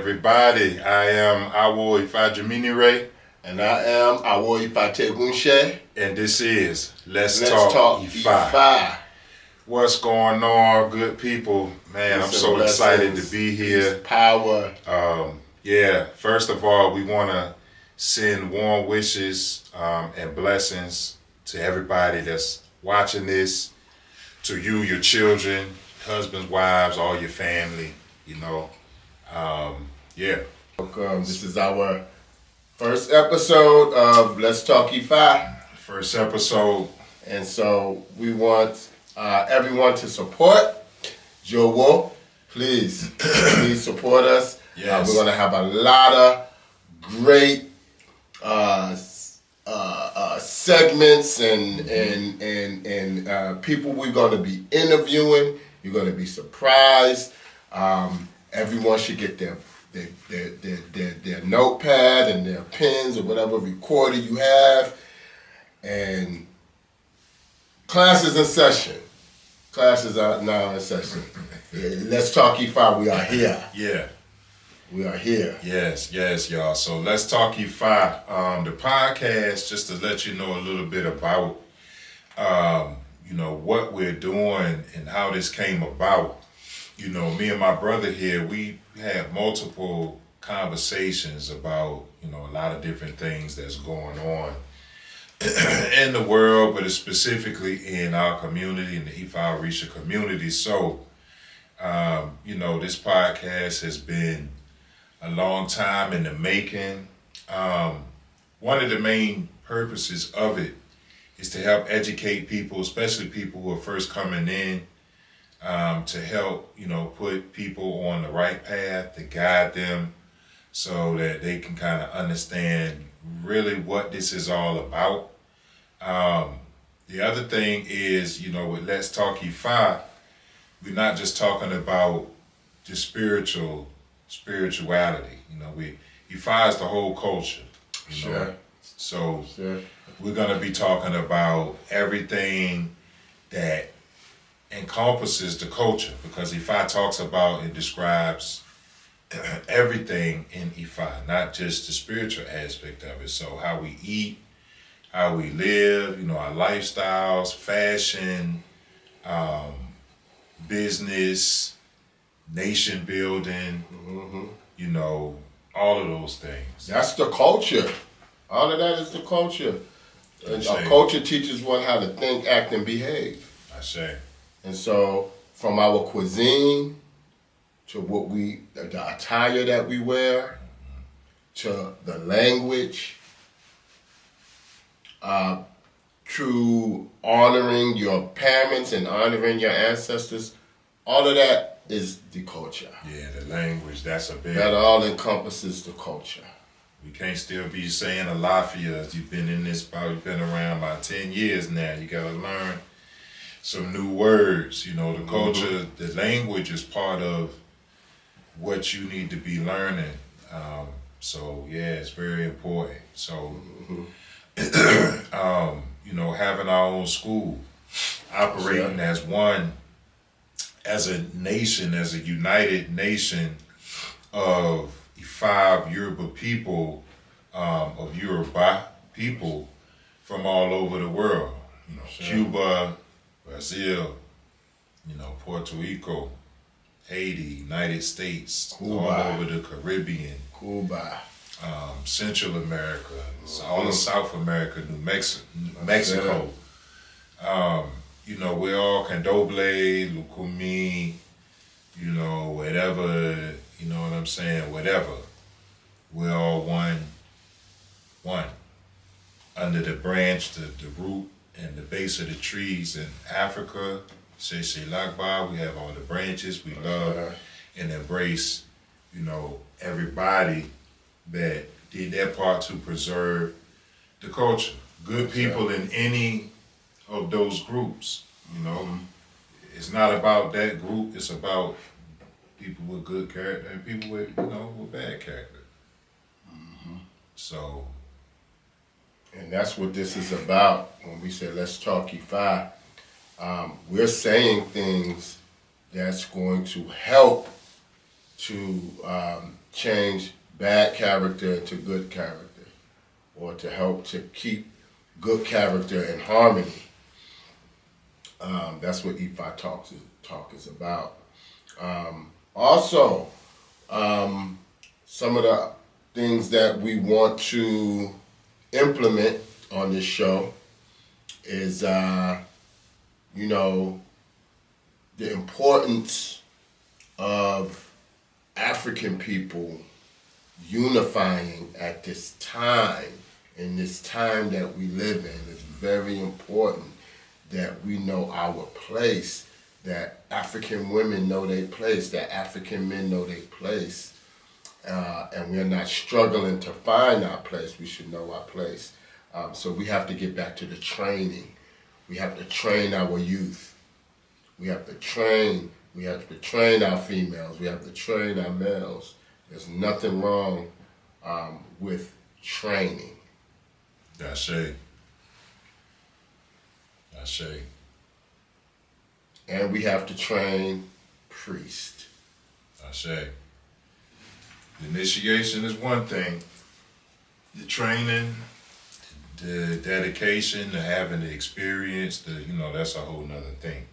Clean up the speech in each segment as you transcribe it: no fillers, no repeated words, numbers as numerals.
everybody. I am Awo Ifajimini, and I am Awo Ifategunshe, and this is Let's Talk IFA. What's going on, good people? Man, I'm so excited to be here. Power. First of all, we want to send warm wishes and blessings to everybody that's watching this, to you, your children, husbands, wives, all your family, This is our first episode of Let's Talk IFA. First episode. And so we want everyone to support Yoba. Please support us. Yes. We're going to have a lot of great segments and people we're going to be interviewing. You're going to be surprised. Everyone should get their notepad and their pens or whatever recorder you have. And classes in session. Classes are now in session. Let's Talk IFA. We are here. Yeah. We are here. Yes, y'all. So Let's Talk IFA. The podcast, just to let you know a little bit about, what we're doing and how this came about. Me and my brother here, we had multiple conversations about, a lot of different things that's going on in the world, but specifically in our community, in the Ifa Orisha community. So, this podcast has been a long time in the making. One of the main purposes of it is to help educate people, especially people who are first coming in, to help, put people on the right path, to guide them so that they can kind of understand really what this is all about. The other thing is, with Let's Talk IFA, we're not just talking about the spirituality. IFA is the whole culture. Sure. So we're going to be talking about everything that encompasses the culture, because IFA talks about and describes everything in IFA, not just the spiritual aspect of it. So how we eat, how we live, our lifestyles, fashion, business, nation building, all of those things. That's the culture. All of that is the culture. And our culture teaches one how to think, act, and behave. I say. And so, from our cuisine to the attire that we wear, to the language, to honoring your parents and honoring your ancestors, all of that is the culture. Yeah, the language, that's a big... That all encompasses the culture. We can't still be saying Alafia. You've been you've been around about 10 years now. You got to learn some new words. The culture, the language is part of what you need to be learning. It's very important. So, having our own school, operating as one, as a nation, as a united nation of 5 Yoruba people, of Yoruba people from all over the world. Cuba, Brazil, Puerto Rico, Haiti, United States, Cuba, all over the Caribbean, Cuba, Central America, all of South America, Mexico. We're all Candomblé, Lukumi, whatever, what I'm saying, whatever. We're all one, under the branch, the root, and the base of the trees in Africa. Sheshe Lagba, we have all the branches. We love and embrace, everybody that did their part to preserve the culture. Good people in any of those groups, It's not about that group, it's about people with good character and people with, with bad character. So. And that's what this is about. When we say Let's Talk IFA, we're saying things that's going to help to change bad character into good character, or to help to keep good character in harmony. That's what IFA talk is about. Also, some of the things that we want to implement on this show is, the importance of African people unifying at this time, in this time that we live in. It's very important that we know our place, that African women know their place, that African men know their place, and we're not struggling to find our place. We should know our place. So we have to get back to the training. We have to train our youth. We have to train our females. We have to train our males. There's nothing wrong with training. That's it. And we have to train priests. That's it. The initiation is one thing. The training, the dedication, the having the experience, that's a whole nother thing.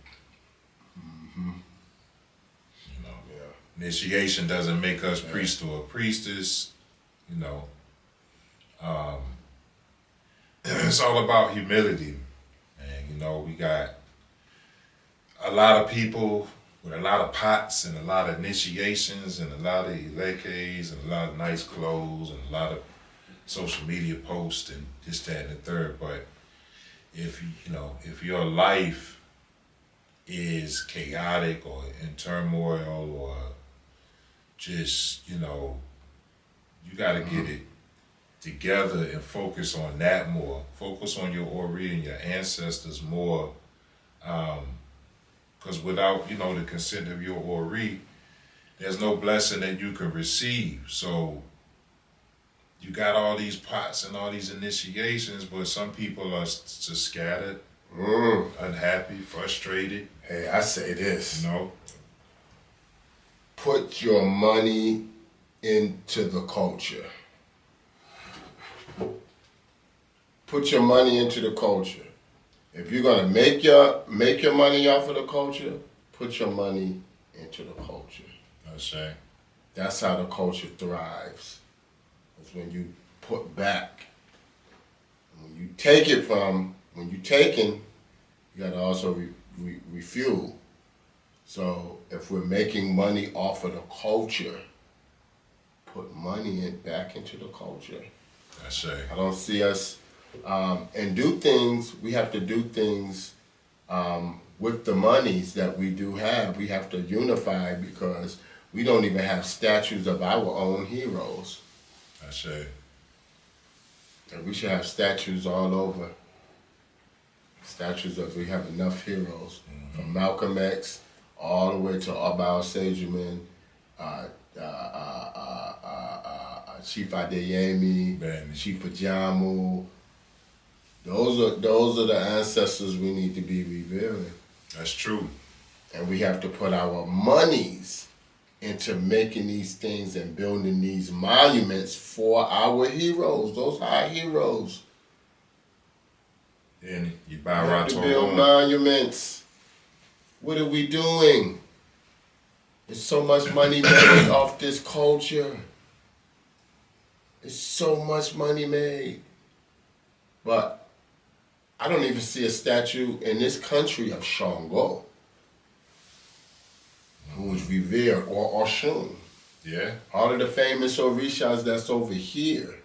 Initiation doesn't make us priest or priestess, it's all about humility. And, we got a lot of people with a lot of pots and a lot of initiations and a lot of elekes and a lot of nice clothes and a lot of social media posts and this, that, and the third. But if your life is chaotic or in turmoil or just, you got to get it together and focus on that more. Focus on your Ori and your ancestors more. Because without, the consent of your Ori, there's no blessing that you can receive. So you got all these pots and all these initiations, but some people are just scattered, unhappy, frustrated. Hey, I say this. Put your money into the culture. Put your money into the culture. If you're gonna make your money off of the culture, put your money into the culture. That's how the culture thrives. It's when you put back. When you take it when you taking, you gotta also refuel. So if we're making money off of the culture, put money back into the culture. I don't see us, and do things, we have to do things with the monies that we do have. We have to unify because we don't even have statues of our own heroes. And we should have statues all over. We have enough heroes, from Malcolm X all the way to Obal Sejuman, Chief Adeyemi, Chief Ajamu. Those are the ancestors we need to be revering. That's true. And we have to put our monies into making these things and building these monuments for our heroes. Those are our heroes. And you buy We have to build monuments. What are we doing? There's so much money made off this culture. There's so much money made. But I don't even see a statue in this country of Shango, who is revered, or Oshun. Yeah. All of the famous Orishas that's over here.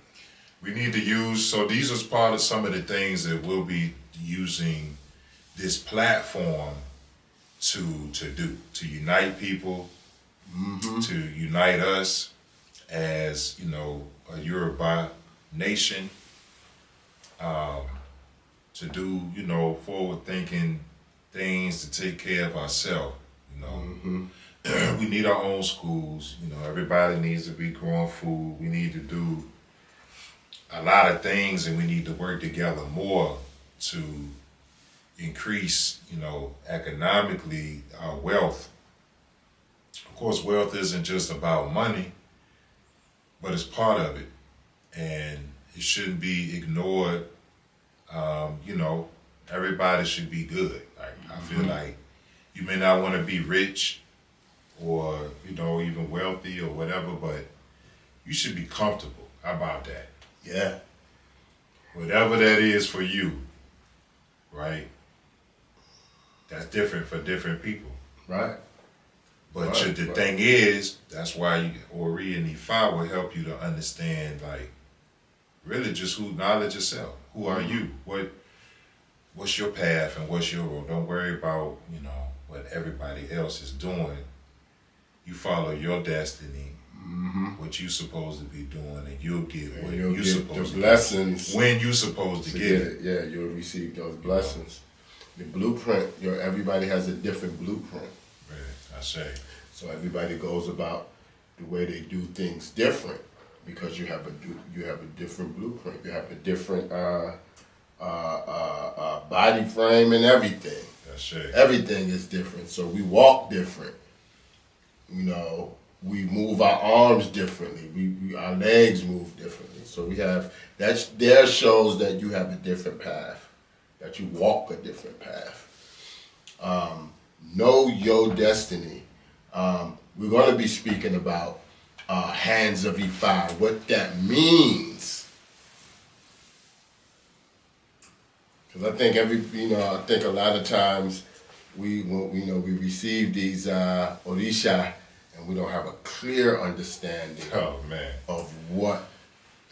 We need to use, so these are part of some of the things that we'll be using this platform to do, to unite people, to unite us as, a Yoruba nation, to do, forward-thinking things to take care of ourselves, We need our own schools, everybody needs to be growing food. We need to do a lot of things, and we need to work together more to increase, economically our wealth, of course, wealth isn't just about money, but it's part of it, and it shouldn't be ignored. You know, everybody should be good. Like I feel like you may not want to be rich or even wealthy or whatever, but you should be comfortable. How about that? Yeah. Whatever that is for you, right? That's different for different people. Right. But Right, the right. thing is, that's why Ori and Ifa will help you to understand, like, really just knowledge yourself. Who are you? What's your path and what's your role? Don't worry about, what everybody else is doing. You follow your destiny, what you're supposed to be doing, and you'll get what you'll you're get supposed the to blessings get. When you're supposed to get it. Yeah, you'll receive those blessings. The blueprint, everybody has a different blueprint. Right, I say. So everybody goes about the way they do things different because you have a different blueprint. You have a different body frame and everything. That's right. Everything is different. So we walk different. We move our arms differently. We our legs move differently. So we have there shows that you have a different path, that you walk a different path. Know your destiny. We're going to be speaking about hands of Ifa, what that means. Because I think I think a lot of times we receive these Orisha and we don't have a clear understanding of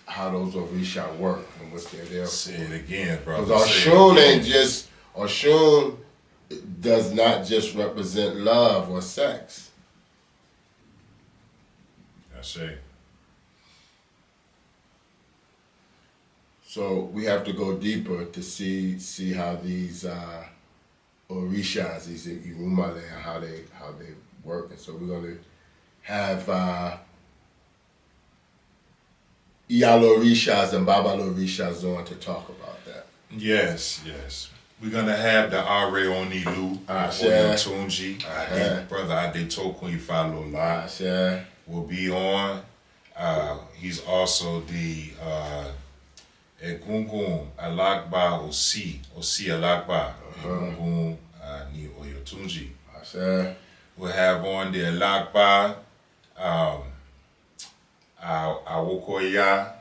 how those Orisha work and what they're there for. Say it again, brother. Because Oshun does not just represent love or sex. I say. So we have to go deeper to see how these Orishas, these Irumale, how they work. And so we're going to have Iyalo Orishas and Babalo Orishas on to talk about that. Yes. We're going to have the Are Onilu, Oyotunji, brother Adetokun Ifalola will be on. He's also the Egungun Alagba Osi Alagba, Egungun ni Oyotunji. We'll have on the Alagba, Awokoya,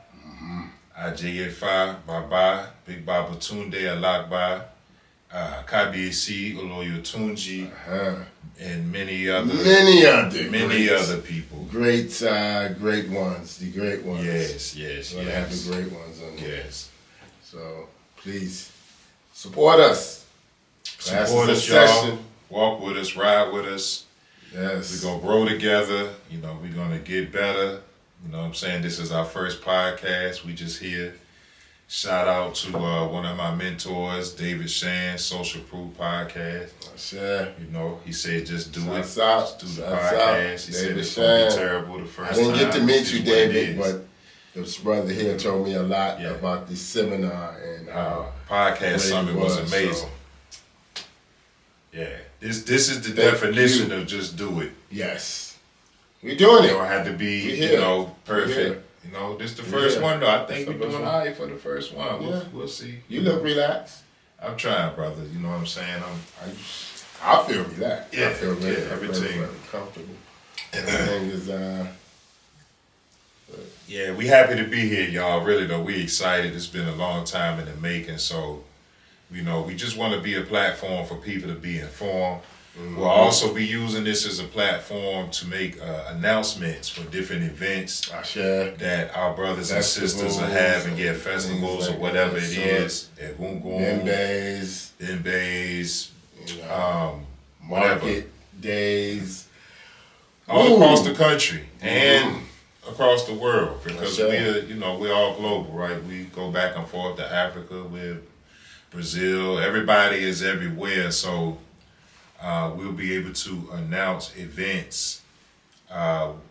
Ajeyefa Baba, Big Baba Tunde Alagba, Kabiesi Oloyotunji, and many other people. Great ones, the great ones. Yes. We're gonna have the great ones on there. Yes. So please support us. Support us, y'all. Walk with us, ride with us. Yes. We're gonna grow together. We're gonna get better. You know what I'm saying? This is our first podcast. We just here. Shout out to one of my mentors, David Shan, Social Proof Podcast. He said just do it. Just do the podcast. He said it's going to be terrible the first time. I didn't get to meet you, David, but this brother here told me a lot about the seminar and how podcast summit was amazing. So. Yeah, this is the definition of just do it. Yes, we're doing it. You don't have to be perfect. This is the first one though. I think we're doing all right for the first one. We'll see. You look relaxed. I'm trying, brother. You know what I'm saying? I feel relaxed. Yeah, I feel everything very comfortable. Everything is yeah, we happy to be here, y'all. Really though, we excited. It's been a long time in the making, so we just want to be a platform for people to be informed. We'll also be using this as a platform to make announcements for different events that our brothers and sisters are having, festivals or whatever it is. At Bembe's, market days. All across the country and across the world, because we're all global, right? We go back and forth to Africa, we're Brazil, everybody is everywhere, so we'll be able to announce events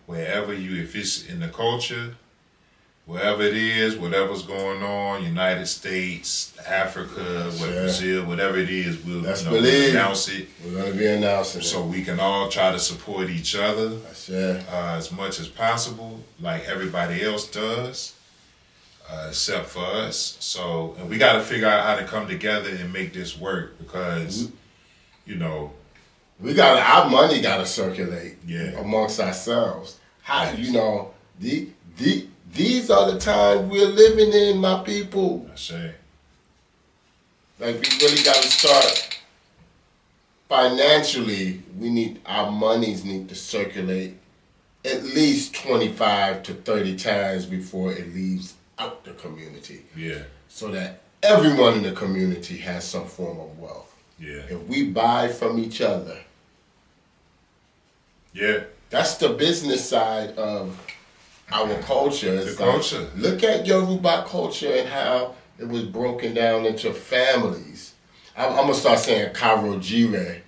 wherever if it's in the culture, wherever it is, whatever's going on, United States, Africa, Brazil, whatever it is, we'll announce it. We're going to be announcing so we can all try to support each other as much as possible, like everybody else does, except for us. So, and we got to figure out how to come together and make this work because, our money got to circulate amongst ourselves. These are the times we're living in, my people. I say. Like, we really got to start financially. Our monies need to circulate at least 25 to 30 times before it leaves out the community. Yeah. So that everyone in the community has some form of wealth. Yeah. If we buy from each other. Yeah. That's the business side of our culture. It's the culture. Look at Yoruba culture and how it was broken down into families. I'm going to start saying Karo Jire.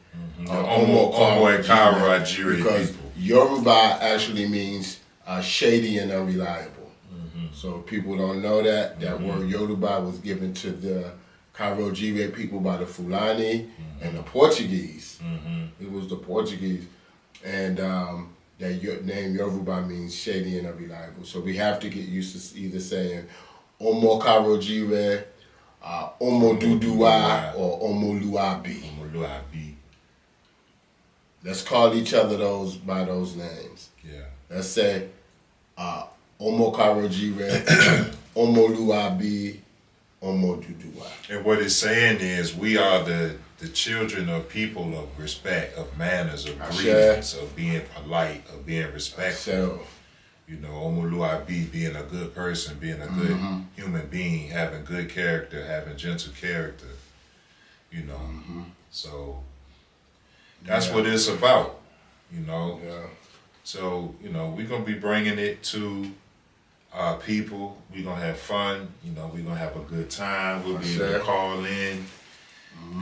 Omo and Karo Jire. Because people. Yoruba actually means shady and unreliable. Mm-hmm. So people don't know that. That word Yoruba was given to the Karo Jire people by the Fulani and the Portuguese. Mm-hmm. It was the Portuguese. And that name Yoruba means shady and unreliable. So we have to get used to either saying Omo Karo Jire, Omo Duduwa, or Omo Luabi. Omo Luabi. Let's call each other by those names. Yeah. Let's say Omo Karo Jire, Omo Luabi, Omo Duduwa. And what it's saying is we are the children of people of respect, of manners, of greetings, of being polite, of being respectful. Omoluabi, being a good person, being a good human being, having good character, having gentle character, So that's what it's about, Yeah. So, we're going to be bringing it to our people. We're going to have fun. We're going to have a good time. We'll be able to call in.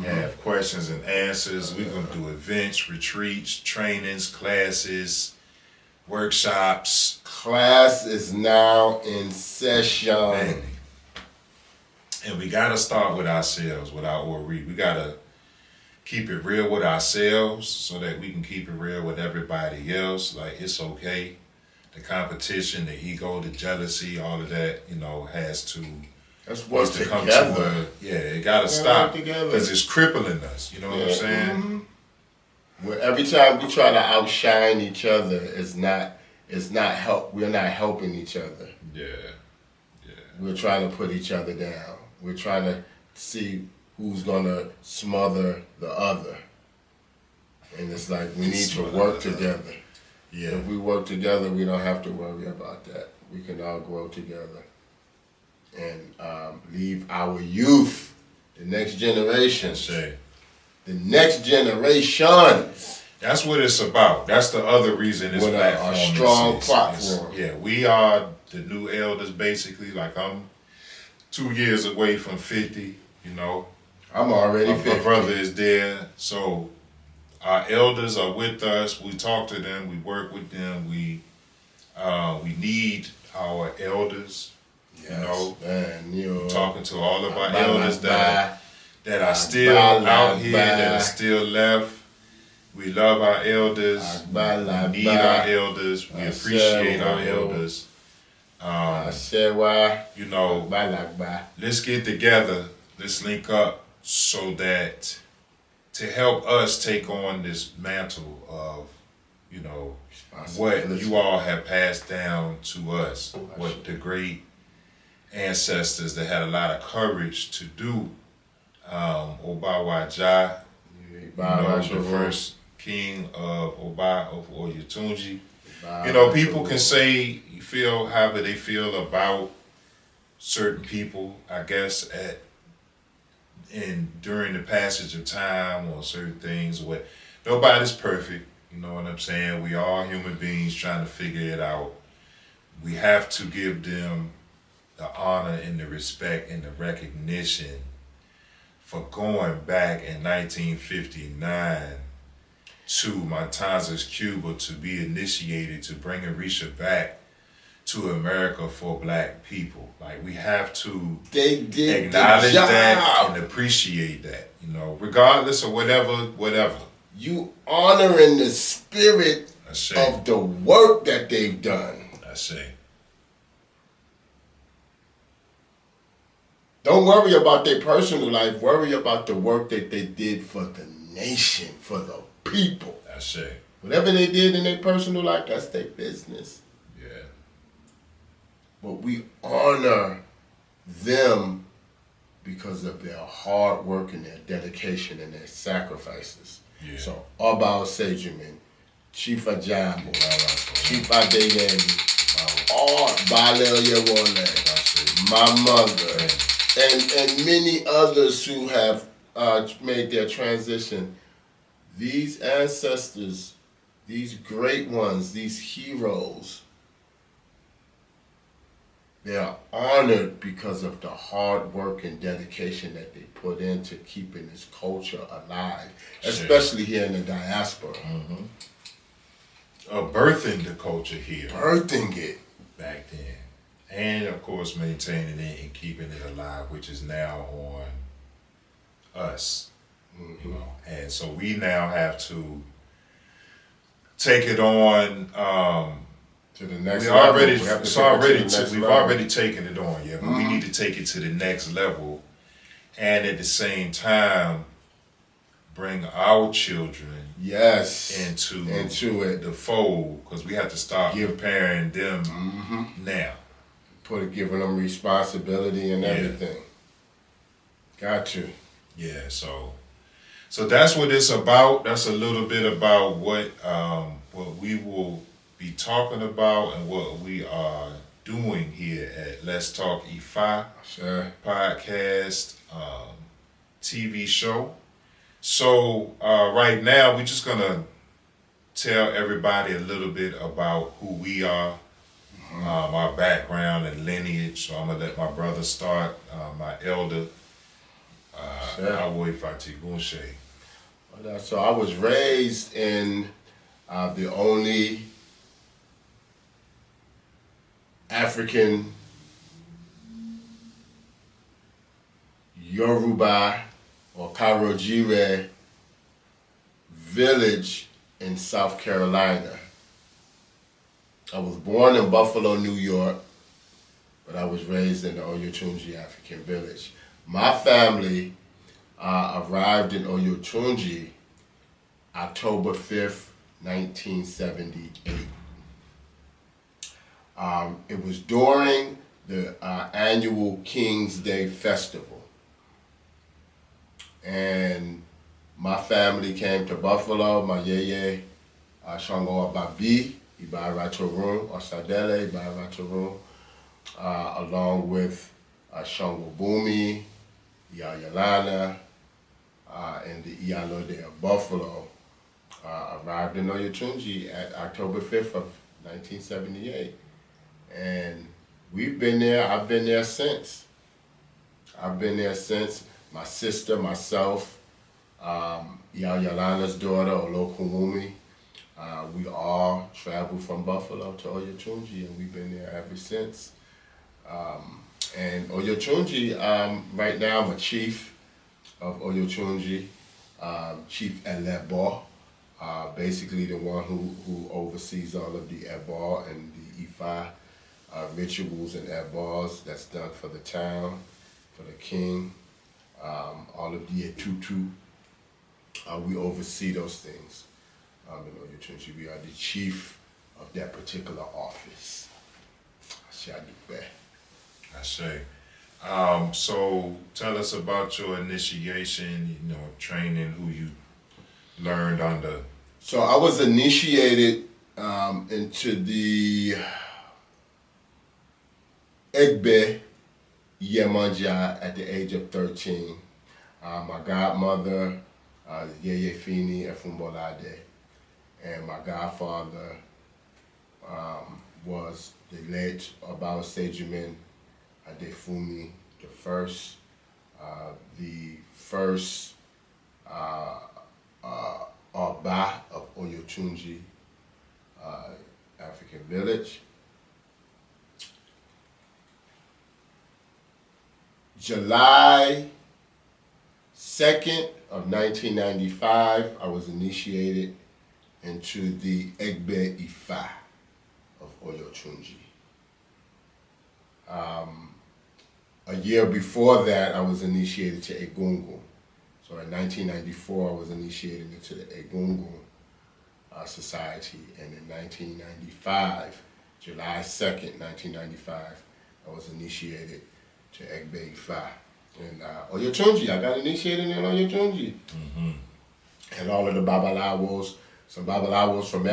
Have questions and answers. We're going to do events, retreats, trainings, classes, workshops. Class is now in session. And we got to start with ourselves, with our Ori. We got to keep it real with ourselves so that we can keep it real with everybody else. Like, it's okay. The competition, the ego, the jealousy, all of that, has to... That's what's to come together. It got to stop because it's crippling us. You know what I'm saying? Mm-hmm. Well, every time we try to outshine each other, it's not help. We're not helping each other. Yeah. We're trying to put each other down. We're trying to see who's gonna smother the other. And it's like we need to work together. Yeah. If we work together, we don't have to worry about that. We can all grow together. And leave our youth, the next generation. The next generations. That's what it's about. That's the other reason this platform is a strong platform. We are the new elders, basically. Like, I'm 2 years away from 50, I'm already 50. My brother is there. So our elders are with us. We talk to them. We work with them. We need our elders. Talking to all of our elders that are still out here, that are still left. We love our elders. We need our elders. We appreciate our elders. Let's get together. Let's link up so that to help us take on this mantle of, what you all have passed down to us, what the great ancestors that had a lot of courage to do. Oba Waja, the first king of Oba of Oyetunji. People can say, feel however they feel about certain people, I guess, during the passage of time or certain things. Nobody's perfect, you know what I'm saying? We are human beings trying to figure it out. We have to give them the honor and the respect and the recognition for going back in 1959 to Matanzas, Cuba, to be initiated, to bring Orisha back to America for black people. Like, we have to They did acknowledge the job. that and appreciate that, regardless of whatever. You honoring the spirit of the work that they've done. I say. Don't worry about their personal life. Worry about the work that they did for the nation, for the people. I say. Whatever they did in their personal life, that's their business. Yeah. But we honor them because of their hard work and their dedication and their sacrifices. Yeah. So, Abba Sejuman, Chief Ajambo, Chief Adeyemi, all Balel Yewole, my mother, and many others who have made their transition. These ancestors, these great ones, these heroes, they are honored because of the hard work and dedication that they put into keeping this culture alive, especially here in the diaspora. Mm-hmm. Birthing the culture here. Birthing it. Back then. And, of course, maintaining it and keeping it alive, which is now on us. Mm-hmm. And so we now have to take it on to the next we've level. already taken it on, but we need to take it to the next level, and at the same time bring our children into it, the fold, because we have to start preparing them now. Giving them responsibility and everything. Got to. Yeah, so that's what it's about. That's a little bit about what we will be talking about and what we are doing here at Let's Talk IFA podcast, TV show. So right now we're just gonna tell everybody a little bit about who we are, our background and lineage. So I'm gonna let my brother start, my elder, Awoy Fati Gunshe. So I was raised in the only African Yoruba or Karojire village in South Carolina. I was born in Buffalo, New York, but I was raised in the Oyotunji African village. My family arrived in Oyotunji October 5th, 1978. It was during the annual King's Day Festival. And my family came to Buffalo. My yeye, Shango Ababi, Ibaratorum, Osadele, Ibaratorum, along with Shango Bumi, Yayalana, and the Iyalode of Buffalo, arrived in Oyotunji at October 5th of 1978. And we've been there, I've been there since. My sister, myself, Yalana's daughter, Olokunwumi, we all traveled from Buffalo to Oyotunji, and we've been there ever since. And Oyotunji, right now I'm a chief of Oyotunji, Chief Elebo, basically the one who oversees all of the Ebo and the Ifa rituals and Ebos that's done for the town, for the king, all of the Etutu. We oversee those things. In Oyotunji, we are the chief of that particular office. I say. So tell us about your initiation, training, who you learned under. So I was initiated into the Egbe Yemanja at the age of 13. My godmother, Yeye Fini Efumbolade, and my godfather was the late Obao Sejuman Adefumi the first Oba of Oyotunji African village. July 2nd of 1995, I was initiated into the Egbe Ifa of Oyotunji. A year before that, I was initiated to Egungun. So in 1994, I was initiated into the Egungun Society, and in 1995, July 2nd, 1995, I was initiated to Egbe Ifa. And Oyotunji, I got initiated in Oyotunji. Mm-hmm. And all of the Babalawos, some Babalawos from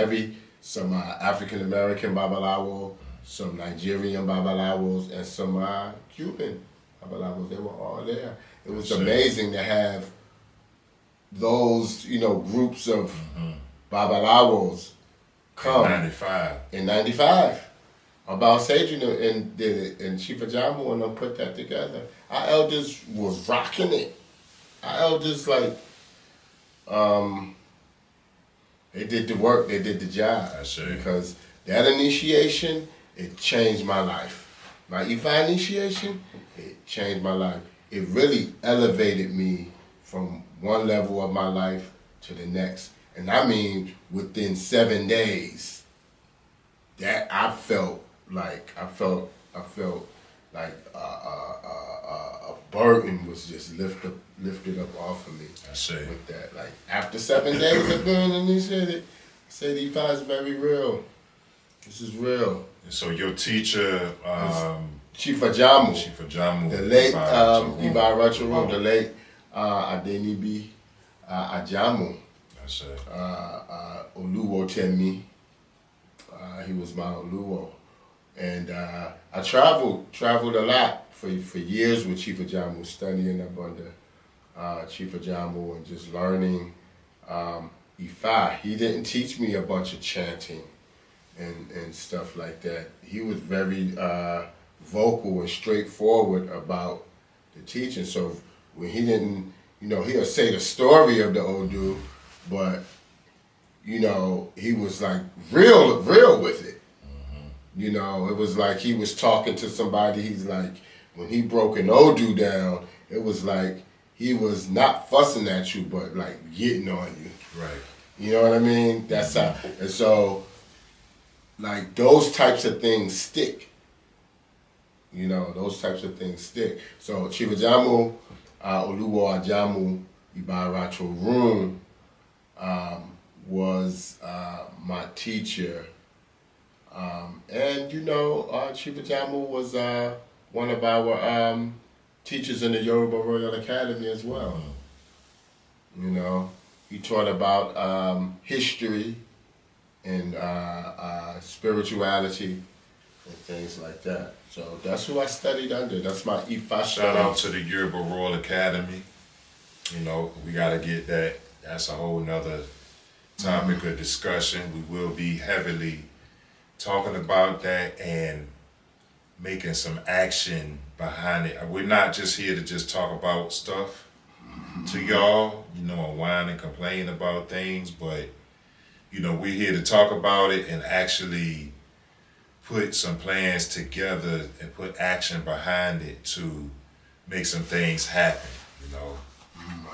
some African American Babalawo, some Nigerian Babalawos, and some Cuban Babalawos. They were all there. It was amazing to have those, groups of Babalawos come. In 95. About Sajin and Chifa Jamu and them put that together. Our elders was rocking it. Our elders, they did the work, they did the job. Because that initiation, it changed my life. My Ifa initiation, it changed my life. It really elevated me from one level of my life to the next. And I mean, within 7 days, that I felt like a burden was just lifted up off of me. With that, after 7 days of being initiated, I said, Ifa is very real. This is real. And so your teacher, Chifa Jamu, the late Iba Racharu, the late Adenibi Ajamu, Oluwo Temi. He was my Oluwo. And I traveled a lot for years with Chifa Jamu, studying up under Chifa Jamu and just learning Ifa. He didn't teach me a bunch of chanting and stuff like that. He was very vocal and straightforward about the teaching. So when he didn't, he'll say the story of the Odu, but he was real with it. It was like he was talking to somebody. He's like, when he broke an Odu down, it was like he was not fussing at you, but getting on you. Right. You know what I mean? That's how. And so, those types of things stick. Those types of things stick. So Chifa Jamu, Oluwo Ajamu, Ibaracho Room, was my teacher. And Chifa Jamu was one of our teachers in the Yoba Royal Academy as well. He taught about history and spirituality and things like that. So that's who I studied under. That's my Ifa. Shout out to the Yoba Royal Academy. We got to get that. That's a whole nother topic of discussion. We will be heavily talking about that and making some action behind it. We're not just here to just talk about stuff to y'all, and whine and complain about things, but, we're here to talk about it and actually put some plans together and put action behind it to make some things happen,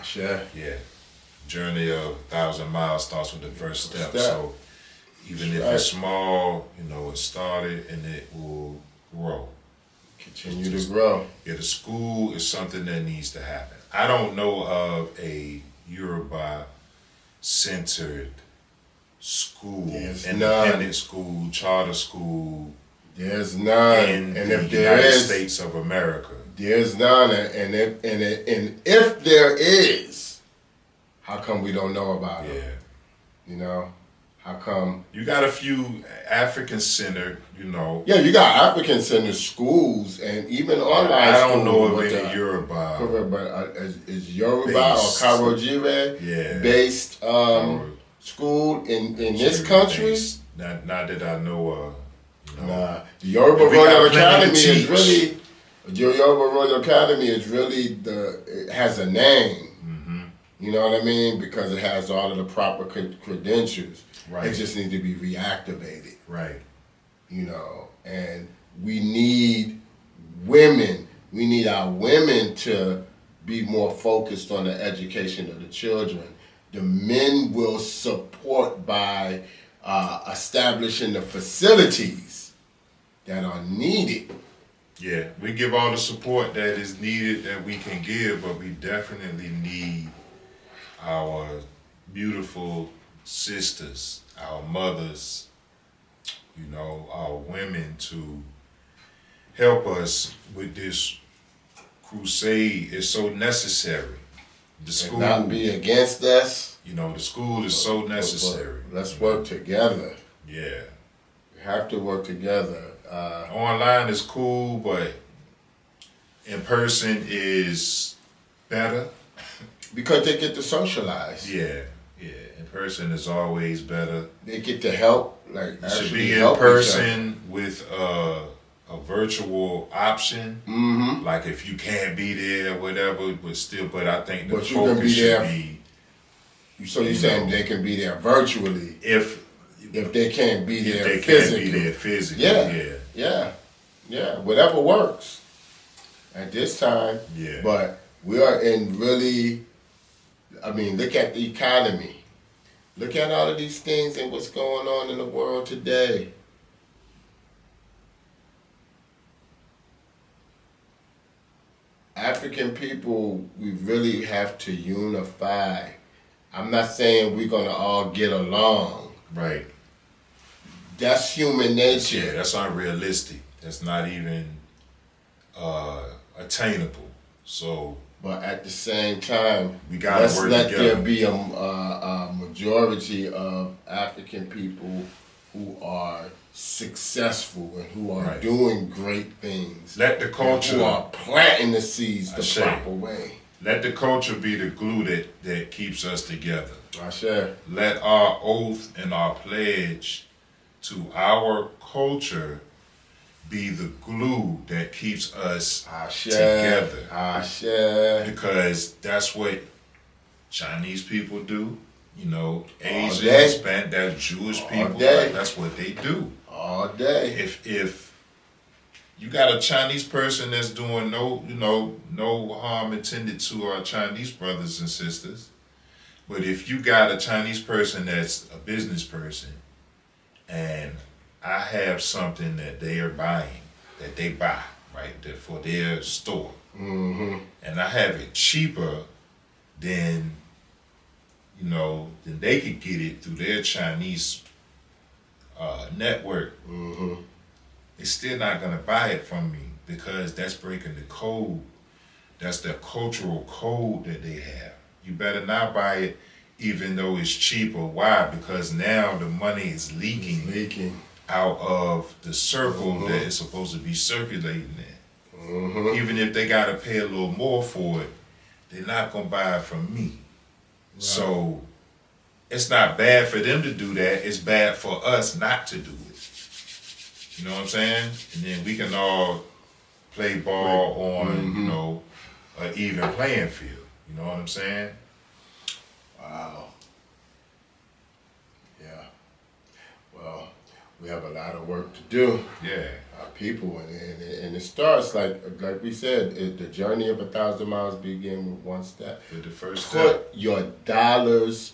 Sure. Yeah. Journey of 1,000 miles starts with the first step. So even if it's small, it started and it will grow. Continue to grow. Yeah, the school is something that needs to happen. I don't know of a Yoruba-centered school, independent school, charter school. There's none. In the United States of America. There's none, and if there is, how come we don't know about it? Yeah. How come? You got a few African-centered, Yeah, you got African-centered schools and even online schools. I don't know of any Yoruba. But is Yoruba based, or Karojire based school in this country? Not that I know of. Nah, the Yoruba Royal Academy is really. Your Yoba Royal Academy it has a name. Mm-hmm. You know what I mean? Because it has all of the proper credentials. Right. It just needs to be reactivated. Right. And we need women We need our women to be more focused on the education of the children. The men will support by establishing the facilities that are needed. Yeah, we give all the support that is needed that we can give, but we definitely need our beautiful sisters, our mothers, our women to help us with this crusade. It's so necessary. The school, and not be against us. the school is so necessary. But let's work together. Yeah. We have to work together. Online is cool, but in person is better. Because they get to socialize. Yeah. In person is always better. They get to help. Like You should be help in person with a virtual option. Mm-hmm. Like if you can't be there, whatever, but I think the But you can focus be should there. be. So you're saying they can be there virtually If they can't be there they physically. can't be there physically. Yeah. Whatever works at this time. Yeah. But we are in really. I mean, look at the economy. Look at all of these things and what's going on in the world today. African people, we really have to unify. I'm not saying we're going to all get along. Right. That's human nature. Yeah, that's unrealistic. That's not even attainable. So, but at the same time, we gotta let's work let together. there be a majority of African people who are successful and who are Right. doing great things. Let the culture, who are planting the seeds the Ashe. proper way. let the culture be the glue that keeps us together. Ashe. Let our oath and our pledge to our culture be the glue that keeps us Ashe. together. Ashe. Because that's what Chinese people do. day. Asians, that Jewish All people, day. like, that's what they do. All day. If you got a Chinese person that's doing no harm intended to our Chinese brothers and sisters, but if you got a Chinese person that's a business person, and I have something that they are buying, that they buy, right, that for their store, Mm-hmm. and I have it cheaper than then they could get it through their Chinese network. Mm-hmm. They're still not gonna buy it from me because that's breaking the code. That's the cultural code that they have. You better not buy it even though it's cheaper. Why? Because now the money is leaking out of the circle Mm-hmm. that it's supposed to be circulating in. Mm-hmm. Even if they gotta pay a little more for it, they're not gonna buy it from me. Right. So it's not bad for them to do that. It's bad for us not to do it. You know what I'm saying? And then we can all play ball on, Mm-hmm. an even playing field. You know what I'm saying? Wow. Yeah. Well, we have a lot of work to do. Yeah. Our people, and it starts like we said. The journey of 1,000 miles begin with one step. With the first step. Put your dollars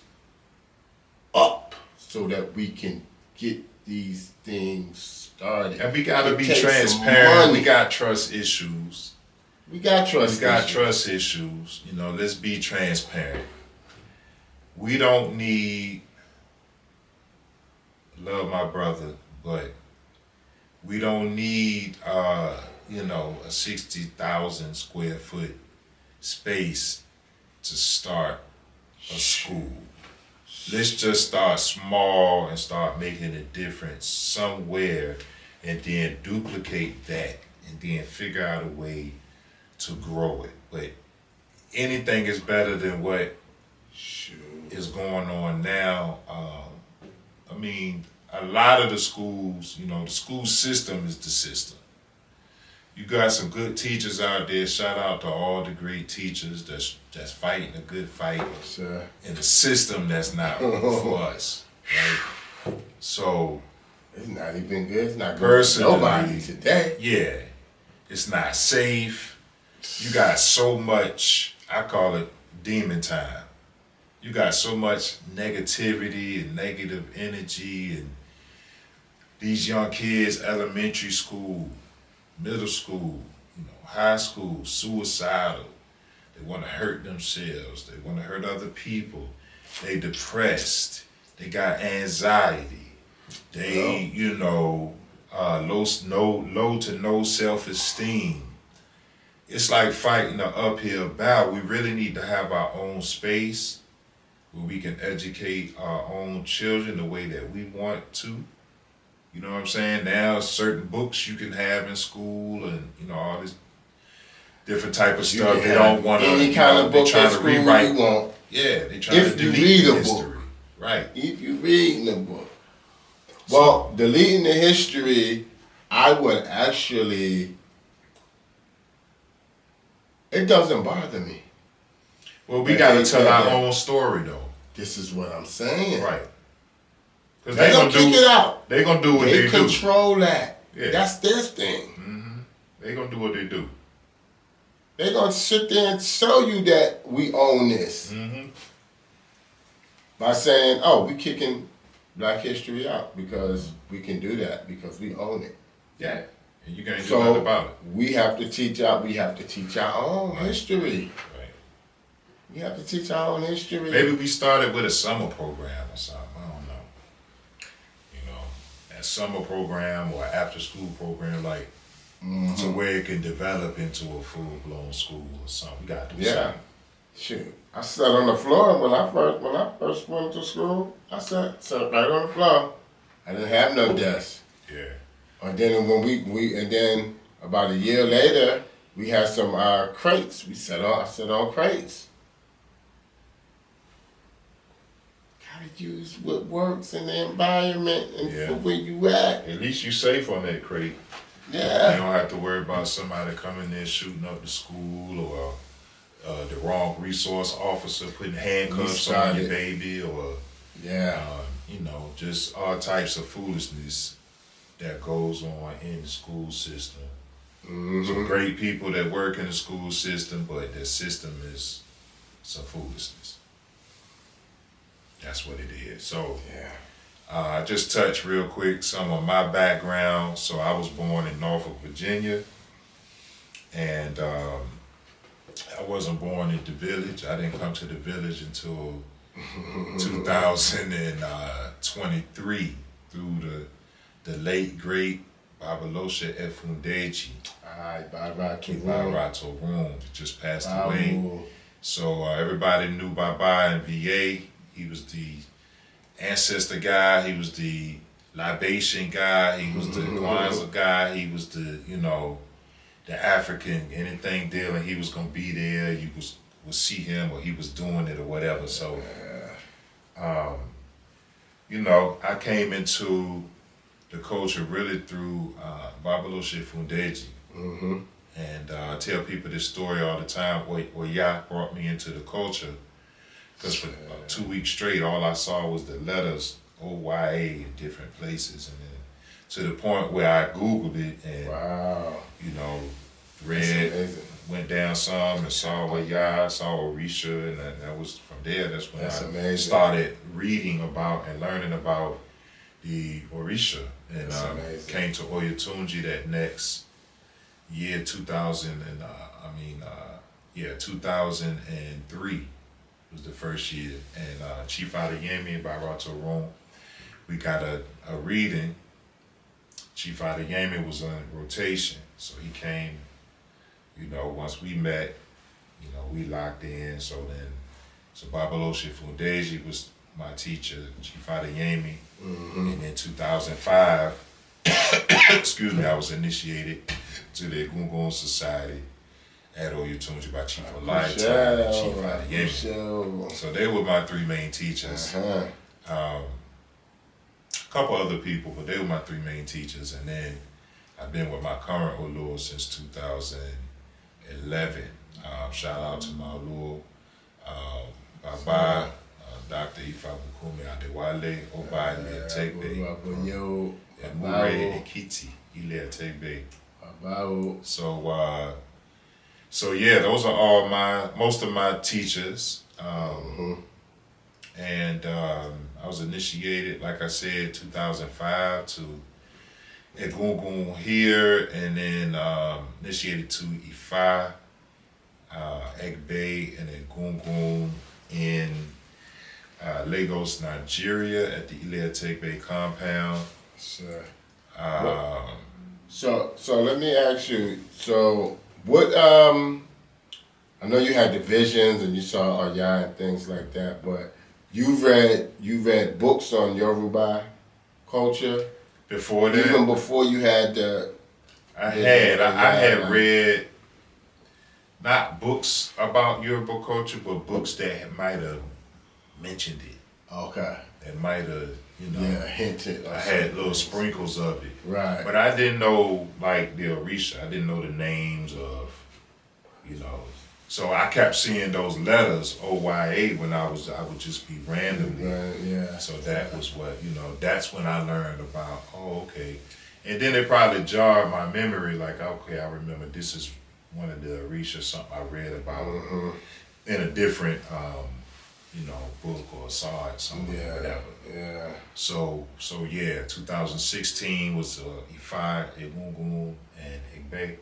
up so that we can get these things started. And we gotta It be takes some transparent. money. We got trust issues. We got trust. We got issues. trust issues. Let's be transparent. We don't need love my brother, but we don't need a 60,000 square foot space to start a school. Let's just start small and start making a difference somewhere, and then duplicate that, and then figure out a way to grow it. But anything is better than what is going on now. A lot of the schools, the school system is the system. You got some good teachers out there. Shout out to all the great teachers that's fighting a good fight Sure. in the system that's not for us, right? So It's not even good. It's not good for Personally, nobody today. yeah, it's not safe. you got so much, I call it demon time. You got so much negativity and negative energy, and these young kids, elementary school, middle school, high school, suicidal. They want to hurt themselves. They want to hurt other people. They depressed. They got anxiety. They, low to no self-esteem. It's like fighting an uphill battle. We really need to have our own space where we can educate our own children the way that we want to. You know what I'm saying? Now, certain books you can have in school, and all this different type of stuff. They don't want to. Any kind of book at to school rewrite. you want. Yeah, they trying to If you delete read a history. book. Right. If you read the book. Well, deleting the history, I would actually. It doesn't bother me. Well, we got to tell our own story, though. This is what I'm saying. Right. Because They're going to kick it out. They're going to do what they do. They control that. Yeah. That's their thing. Mm-hmm. They're going to do what they do. They're going to sit there and show you that we own this. Mm-hmm. By saying, we kicking Black history out because we can do that because we own it. Yeah. And you can't do nothing about it. We have to teach our own history. Right. We have to teach our own history. Maybe we started with a summer program or something. I don't know. A summer program or after school program, like to where it can develop into a full blown school or something. We got to do something. Shoot. I sat on the floor when I first went to school. I sat right on the floor. I didn't have no desk. Yeah. And then when we then about a year later, we had some crates. I sat on crates. Gotta use what works in the environment and for where you at. At least you safe on that crate. Yeah. You don't have to worry about somebody coming there shooting up the school or the wrong resource officer putting handcuffs on your baby or just all types of foolishness that goes on in the school system. Mm-hmm. Some great people that work in the school system, but the system is some foolishness. That's what it is. So I just touched real quick some of my background. So I was born in Norfolk, Virginia, and I wasn't born in the village. I didn't come to the village until 2023 through the late great Babalosha Efundeji. Barato Room just passed away. So everybody knew Baba in VA. He was the ancestor guy. He was the libation guy. He was the Kwanzaa guy. He was the the African, anything dealing, he was gonna be there. You would see him, or he was doing it, or whatever. So, I came into the culture really through Babalosha Fundeji. Mm-hmm. And I tell people this story all the time. Oya brought me into the culture because for 2 weeks straight, all I saw was the letters OYA in different places, and then to the point where I Googled it and read, went down some and saw Oya, saw Orisha, and that was from there. That's when I started reading about and learning about the Orisha, and came to Oyatunji that next year, 2003 was the first year, and Chief Adeyemi by Rato Room, we got a reading. Chief Adeyemi was on rotation, so he came, once we met, we locked in, so Babalosha Fundeji was my teacher, Chief Adeyemi, and in 2005, excuse me, I was initiated to the Gungun Society at Oyatunji by Chief Olaita and Chief Adeyemi. So they were my three main teachers. A couple other people, but they were my three main teachers. And then I've been with my current Olu since 2011. Shout out to my Olu, Baba, Dr. Ifa Bukumi Adewale, Oba Ile Tegbe, Emure Ekiti Ile Tegbe. So So yeah, those are all most of my teachers. And I was initiated, like I said, 2005 to Egungun here, and then initiated to Ifa, Egbe, and Egungun in Lagos, Nigeria, at the Ile Tegbe compound. Sure. So, So let me ask you. So what? I know you had divisions and you saw Oya and things like that, but you've read books on Yoruba culture before that, even before you had the. I had read not books about Yoruba culture, but books that might have mentioned it. Okay. That might have, hinted. I had little sprinkles of it. Right. But I didn't know, like, the Orisha. I didn't know the names of, So I kept seeing those letters, OYA, when I would just be randomly. Right, yeah. So that was what, that's when I learned about, okay. And then it probably jarred my memory, like, okay, I remember this is one of the Orisha, something I read about in a different, book or saw it, something, whatever. Yeah. So yeah, 2016 was Ifa, Egungun, and Egbe.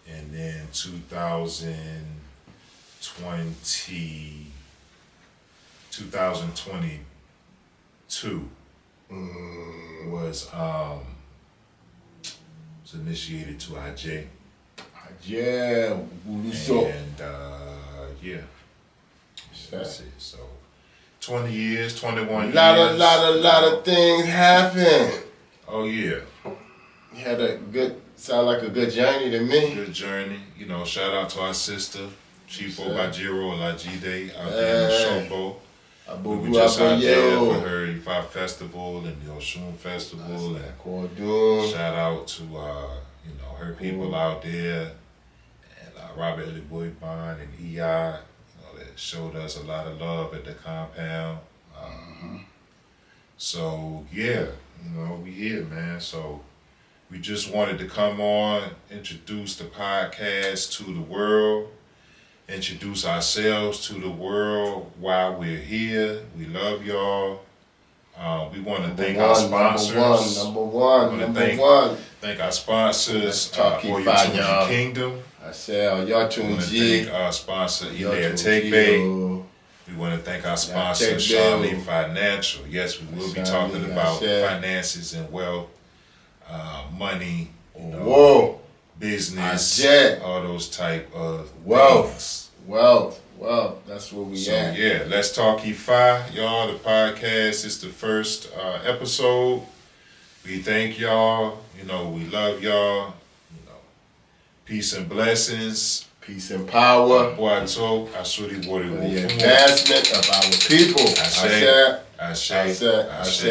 And then 2022 was initiated to IJ. Yeah, And yeah. That's it. So 20 years, 21 years. Lot of things happened. Oh yeah. You had sound like a good journey to me. Good journey. Shout out to our sister, Chief Obajiro Olajide out there in Osogbo. We were just out there for her Ifa Festival and the Oshun Festival. And shout out to her people out there, and Robert Eliboyban and EI, that showed us a lot of love at the compound. So yeah, we here, man. So we just wanted to come on, introduce the podcast to the world, introduce ourselves to the world while we're here. We love y'all. We want to thank our sponsors. Number one. Thank our sponsors, Talk IFA Kingdom. I said, y'all We want to thank our sponsor, Ile Tegbe. We want to thank our sponsor, Charlene Financial. Yes, we will be talking about finances and wealth, money, business, all those type of things. Wealth. That's where we at. So yeah, let's talk IFA, y'all. The podcast is the first episode. We thank y'all. We love y'all. Peace and blessings. Peace and power. Boato, Asuri For Wori the Wofumu. advancement of our people. Ashe. Ashe.